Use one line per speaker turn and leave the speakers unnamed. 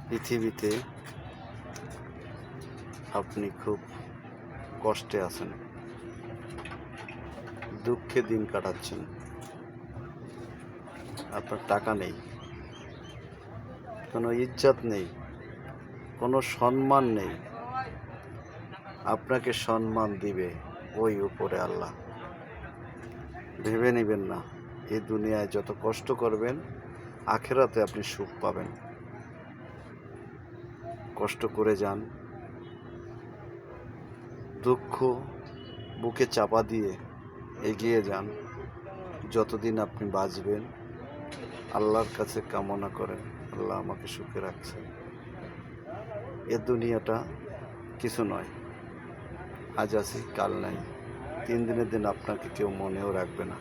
পৃথিবীতে আপনি খুব কষ্টে আছেন, দুঃখে দিন কাটাচ্ছেন, আপনার টাকা নেই, কোনো ইজ্জত নেই, কোনো সম্মান নেই। আপনাকে সম্মান দিবে ওই উপরে আল্লাহ। ভেবে নেবেন না এই দুনিয়ায় যত কষ্ট করবেন আখেরাতে আপনি সুখ পাবেন। কষ্ট করে যান, দুঃখ বুকে চাপা দিয়ে এগিয়ে যান। যতদিন আপনি বাঁচবেন আল্লাহর কাছে কামনা করেন, আল্লাহ আমাকে সুখে রাখছে। এ দুনিয়াটা কিছু নয়, আজ আছি কাল নাই। 3 দিনের দিন আপনাকে কেউ মনেও রাখবে না।